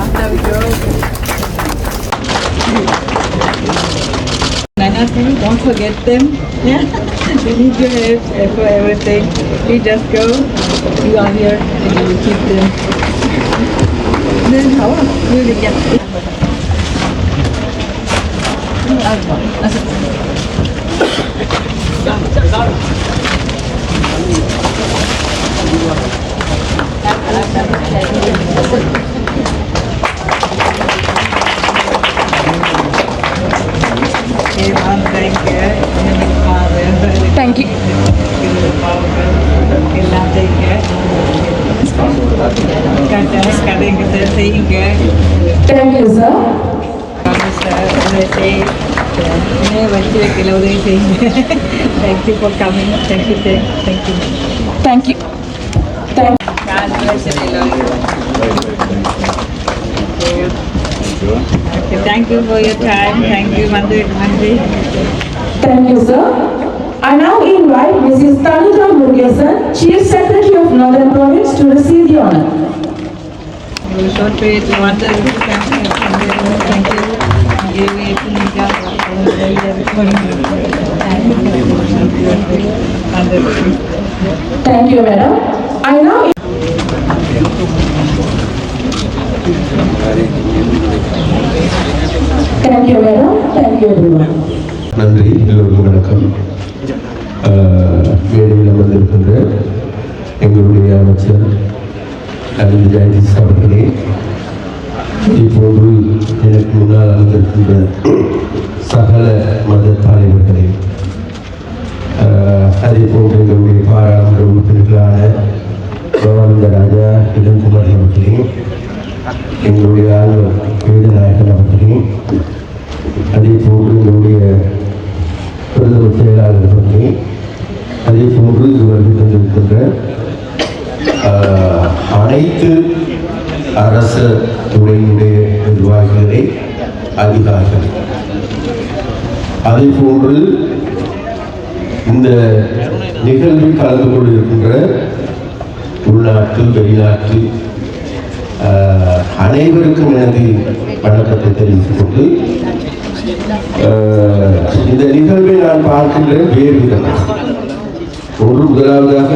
after we go. Nana, don't forget them. Yeah, we need your help for everything. We just go. You are here and you will keep them. Then how? We will get. Thank you. Thank you, sir. Thank you for coming. Thank you. Thank you. Thank you. Thank God bless you. I love you. Thank you for your time. Thank you, Mandri. Thank you, sir. I now invite Mrs. Tanuja Murugesan, Chief Secretary of Northern Province, to receive the honor. You short page, Thank you. Give me Thank you, madam. I now Thank you, madam. Thank you, everyone. நன்றி. எல்லோருக்கும் வணக்கம். மேடையில் அமர்ந்திருக்கின்ற எங்களுடைய அமைச்சர் அருண் ஜெயதீஷ் அவர்களே, இப்போது எனக்கு முன்னால் அமர்ந்திருக்கின்ற சகல மத தலைவர்களே, அதே போன்று எங்களுடைய பாராளுமன்ற உறுப்பினர்களான பவானந்த ராஜா இளங்குமரி அவர்களே, எங்களுடைய ஆளுநர் வேதநாயகன் அவர்களே, அதே போன்று எங்களுடைய பிரதமர் செயலாளர் அவர்களே, அதே போன்று வருகை தந்திருக்கின்ற அனைத்து அரச துறையினுடைய நிர்வாகிகளே, அதிகாரிகள், அதே போன்று இந்த நிகழ்வில் கலந்து கொண்டிருக்கின்ற உள்நாட்டு வெளிநாட்டு அனைவருக்கும் எனது வணக்கத்தை தெரிவித்துக் கொண்டு இந்த நிகழ்வை நான் பார்க்கின்ற வேறு விதமாக முதலாவதாக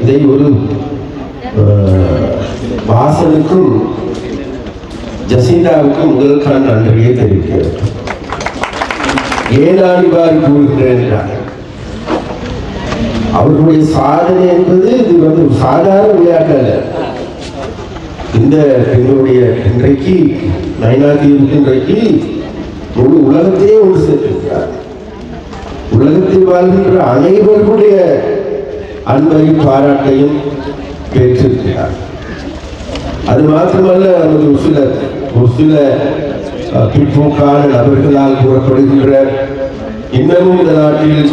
இதை ஒரு வாசனுக்கும் ஜசிந்தாவுக்கும் முதல் நன்றியை தெரிவிக்கிறது. ஏன் இவ்வாறு கூறுகிறேன் என்றால், அவர்களுடைய சாதனை என்பது இது வந்து சாதாரண விளையாட்டு அல்ல. இந்த எங்களுடைய இன்றைக்கு நயினாதீவுக்கு இன்றைக்கு முழு உலகத்தையே ஒன்று சேர்த்திருக்கிறார். உலகத்தில் வாழ்கின்ற அனைவருடைய அன்பையும் பாராட்டையும் பெற்றிருக்கிறார். அது மாத்திரமல்ல, நமது ஒரு சில பிற்போக்கான நபர்களால் கூறப்படுகின்ற இன்னமும் இந்த நாட்டில்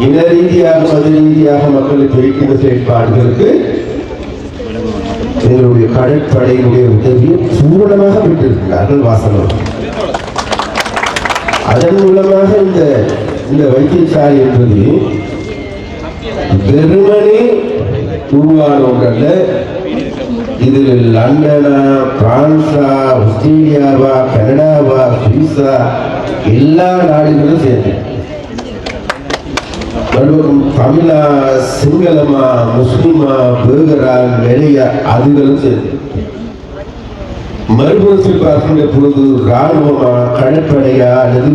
இன ரீதியாக மத ரீதியாக மக்களை பிரிக்கின்ற செயற்பாடுகளுக்கு எங்களுடைய கடற்படையினுடைய உதவியை பூரணமாக பெற்றிருக்கிறார்கள் வாசனம். அதன் மூலமாக இந்த வைத்தியசாலை என்பது வெறுமனே உருவான ஒன்றல்ல. இது லண்டனா, பிரான்ஸா, ஆஸ்திரேலியாவா, கனடாவா, சுவிஸா எல்லா நாடுகளும் சேர்ந்து தமிழா, சிங்களமா, முஸ்லிமா, பேகரா, நெறையா அதுகளும் சேர்ந்து மறுபுறத்தில் பார்க்கின்ற பொழுது இராணுவமா, கடற்படையா அல்லது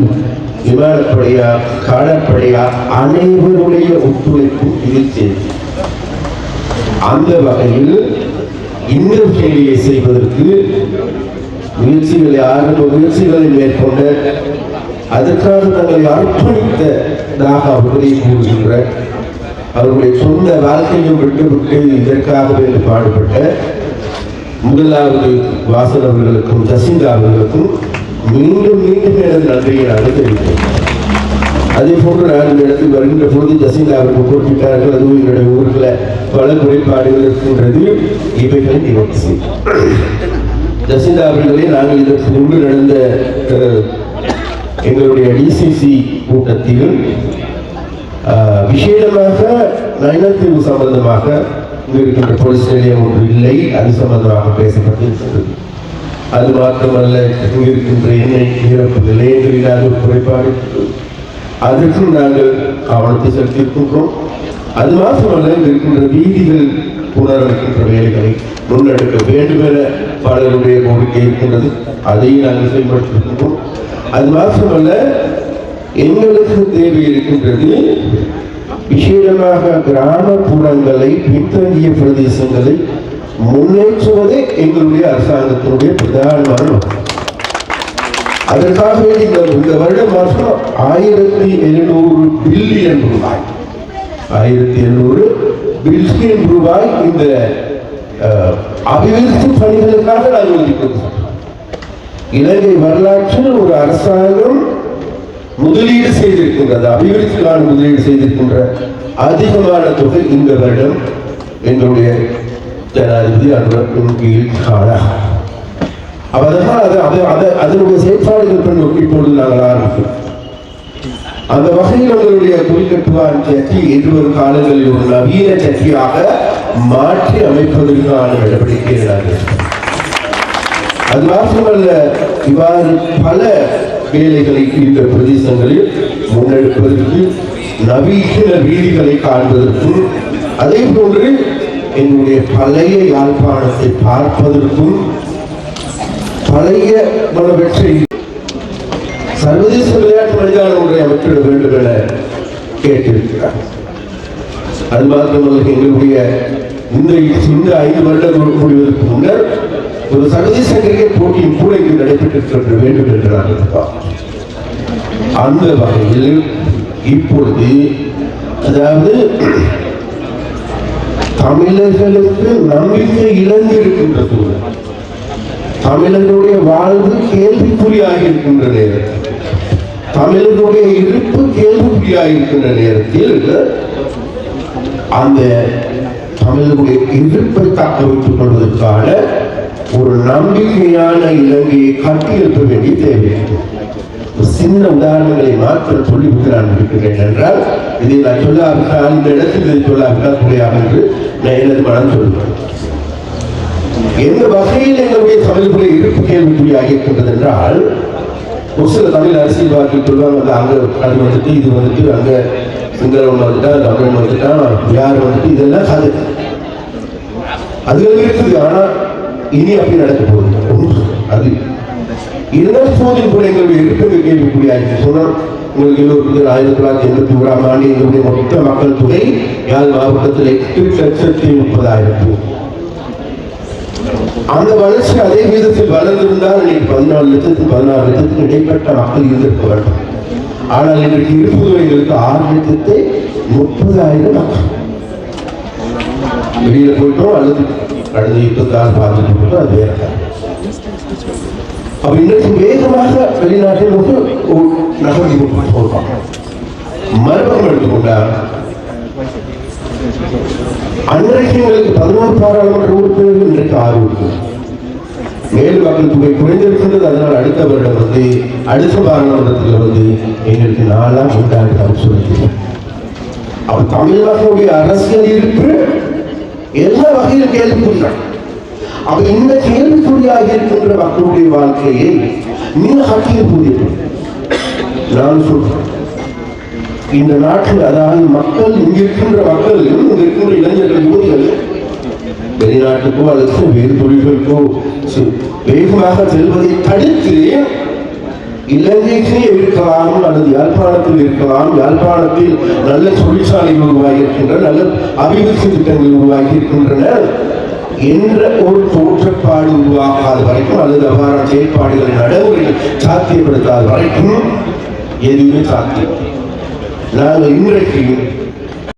விமானப்படையா, கடற்படையா அனைவருடைய ஒத்துழைப்பு இதில் சேர்ந்து அந்த வகையில் இந்த வேலையை செய்வதற்கு ஆரம்ப முயற்சிகளை மேற்கொண்டு அதற்காக தங்களை அர்ப்பணித்ததாக அவர்களை கூறுகின்ற அவர்களுடைய சொந்த வாழ்க்கையும் விட்டு இதற்காகவே பாடுபட்ட முதலாவது வாசன் அவர்களுக்கும் ஜசிந்தா அவர்களுக்கும் மீண்டும் எனது நன்றியை நான் தெரிவித்தேன். அதே போன்று நான் இந்த இடத்தில் வருகின்ற பொழுது ஜசிந்தா அவர்கள் குறிப்பிட்டார்கள், அதுவும் எங்களுடைய ஊரில் பல குறைபாடுகள் இருக்கின்றது, இவைகளை நிவர்த்தி செய்யும். ஜசிந்தா அவர்களே, நாங்கள் இதற்கு முன்பு நடந்த எங்களுடைய டிசிசி கூட்டத்தில் விசேடமாக நயனத்தீவு சம்பந்தமாக இருக்கின்ற போலீஸ் நிலையம் ஒன்று இல்லை, அது சம்பந்தமாக பேசப்பட்டிருக்கிறது. அது மாத்திரமல்ல, இங்கு இருக்கின்ற எண்ணெய் நிரப்பு நிலையங்கள் இல்லாத ஒரு குறைபாடு, அதற்கும் நாங்கள் கவனத்தை செலுத்தியிருக்கின்றோம். அது மாத்திரமல்ல, இங்கு இருக்கின்ற வீதிகள் புனரமைக்கின்ற வேலைகளை முன்னெடுக்க வேண்டும் என பலருடைய கோரிக்கை இருக்கின்றது, அதையும் நாங்கள் செயல்படுத்தியிருக்கின்றோம். அது மாத்திரமல்ல, எங்களுக்கு தேவை இருக்கின்றது விசேடமாக கிராமப்புறங்களை, பின்தங்கிய பிரதேசங்களை முன்னேற்றுவதே எங்களுடைய அரசாங்கத்தினுடைய பிரதானமான நோக்கம். அதற்காகவே இந்த வருடம் மாதம் 1700 பில்லியன் ரூபாய் 1700 பில்லியன் ரூபாய் இந்த அபிவிருத்தி பணிகளுக்காக நாங்கள் ஒதுக்கியிருக்கிறோம். இலங்கை வரலாற்றில் ஒரு அரசாங்கம் முதலீடு செய்திருக்கின்றது, அபிவிருத்திக்கான முதலீடு செய்திருக்கின்ற அதிகமான தொகை இந்த வருடம் எங்களுடைய ஜனாதிபதி அன்பரின் கீழ் காணலாம். அதனுடைய செயற்பாடுகள் நோக்கி இப்பொழுது நாங்கள் ஆரம்பிக்கிறோம். அந்த வகையில் உங்களுடைய குறிக்கட்டுவான் சக்தி எதிர்வரும் காலங்களில் ஒரு நவீன சக்தியாக மாற்றி அமைப்பதற்கான நடவடிக்கைகள். அது மாத்திரமல்ல, இவ்வாறு பல வேலைகளை இந்த பிரதேசங்களில் முன்னெடுப்பதற்கு, நவீன வீதிகளை காண்பதற்கும், அதே போன்று எங்களுடைய பழைய யாழ்ப்பாணத்தை பார்ப்பதற்கும், பழைய மனவற்றை சர்வதேச விளையாட்டு மைதானம் ஒன்றை அமைத்திட வேண்டும் என கேட்டிருக்கிறார். அது மாத்திரமல்ல, எங்களுடைய இந்த 5 வருடங்கள் முடிவதற்கு முன்னர் ஒரு சர்வதேச கிரிக்கெட் போட்டியும் கூட இங்கு நடைபெற்றிருக்க வேண்டும் என்று நான் அந்த வகையில் இப்பொழுது, அதாவது தமிழர்களுக்கு நம்பிக்கை இழந்திருக்கின்ற சூழல், தமிழர்களுடைய வாழ்வு கேள்விக்குறியாக இருக்கின்ற நேரத்தில், தமிழர்களுடைய இருப்பு கேள்விக்குறியாக இருக்கின்ற நேரத்தில் அந்த தமிழர்களுடைய இருப்பை தக்க வைத்துக் கொள்வதற்கான ஒரு நம்பிக்கையான இலங்கையை கட்டியெழுப்ப வேண்டிய தேவை. சின்ன உதாரணங்களை மாற்றம் சொல்லிவிட்டு நான் இருக்கிறேன் என்றால், இதை நான் சொல்லாவிட்டால், இந்த இடத்தில் இதை சொல்லாவிட்டால் புரியாது என்று நான் எனது மனம் சொல்கிறேன். எந்த வகையில் எங்களுடைய தமிழுடைய இருப்பு கேள்விக்குறியாக இருக்கின்றது என்றால், ஒரு சில தமிழ் அரசியல்வாதிகள் சொல்லுவாங்க, அங்கே அது வந்துட்டு, இது வந்துட்டு, அங்கே சிங்களவன் வந்துட்டா, தமிழன் வந்துட்டா, யார் வந்துட்டு, இதெல்லாம் கதை அதுகள் இருக்குது. ஆனால் இனி அப்படி நடக்க போகுது அது இருந்தால் போதில் கூட எங்களுடைய இருப்பு கேள்விக்குறியாக சொன்னால், உங்களுக்கு எல்லோருக்கும் 1981ஆம் ஆண்டு எங்களுடைய மொத்த மக்கள் தொகை யாழ் மாவட்டத்தில் 8,30,000. அந்த வளர்ச்சி அதே விதத்தில் வளர்ந்திருந்தால் இன்னைக்கு 14 லட்சத்துக்கு 16 லட்சத்துக்கு இடைப்பட்ட மக்கள் இருந்திருக்க வேண்டும். ஆனால் இன்றைக்கு இருப்பது எங்களுக்கு 6,30,000 மக்கள். வெளியில போயிட்டோம் அல்லது கடந்த யுத்தத்தால் பார்த்துட்டு போட்டோம், அது வேற. அப்ப இன்றைக்கு வேகமாக வெளிநாட்டில் நோக்கி நகர்ந்து போகிறோம். மரபம் எடுத்துக்கொண்டால் அன்றைக்கு எங்களுக்கு 11 பாராளுமன்ற உறுப்பினர்கள், இன்றைக்கு 6 உறுப்பினர்கள். மேல் மக்கள் தொகை குறைந்திருக்கின்றது. அதனால் அடுத்த வருடம் அடுத்த பாராளுமன்றத்தில் எங்களுக்கு 4ஆம் உண்டாண்டு சொல்லிக்கிறோம். அப்ப தமிழ் மக்களுடைய அரசியல் இருப்பு எல்லா வகையிலும் கேள்விக்குறிதான். அப்ப இந்த கேள்விக்குறியாக இருக்கின்ற மக்களுடைய வாழ்க்கையை மிக கட்டியில் புரியும். நான் சொல்றேன், இந்த நாட்டில், அதாவது மக்கள், இங்க இருக்கின்ற மக்கள், இங்க இருக்கின்ற இளைஞர்கள், யுவதிகள் வெளிநாட்டுக்கோ அல்லது வேறு தொழில்களுக்கோ வேகமாக செல்வதை தடுத்து இலங்கைக்கு இருக்கலாம் அல்லது யாழ்ப்பாணத்தில் இருக்கலாம். யாழ்ப்பாணத்தில் நல்ல தொழிற்சாலைகள் உருவாகி இருக்கின்றன, நல்ல அபிவிருத்தி திட்டங்கள் உருவாகி இருக்கின்றன. என்ற ஒரு தோற்றப்பாடு உருவாக்காத வரைக்கும் அல்லது அவ்வாறான செயற்பாடுகளை நடைமுறையில் சாத்தியப்படுத்தாத வரைக்கும் எதுவுமே சாத்தியம். நாங்கள் இன்றைக்கு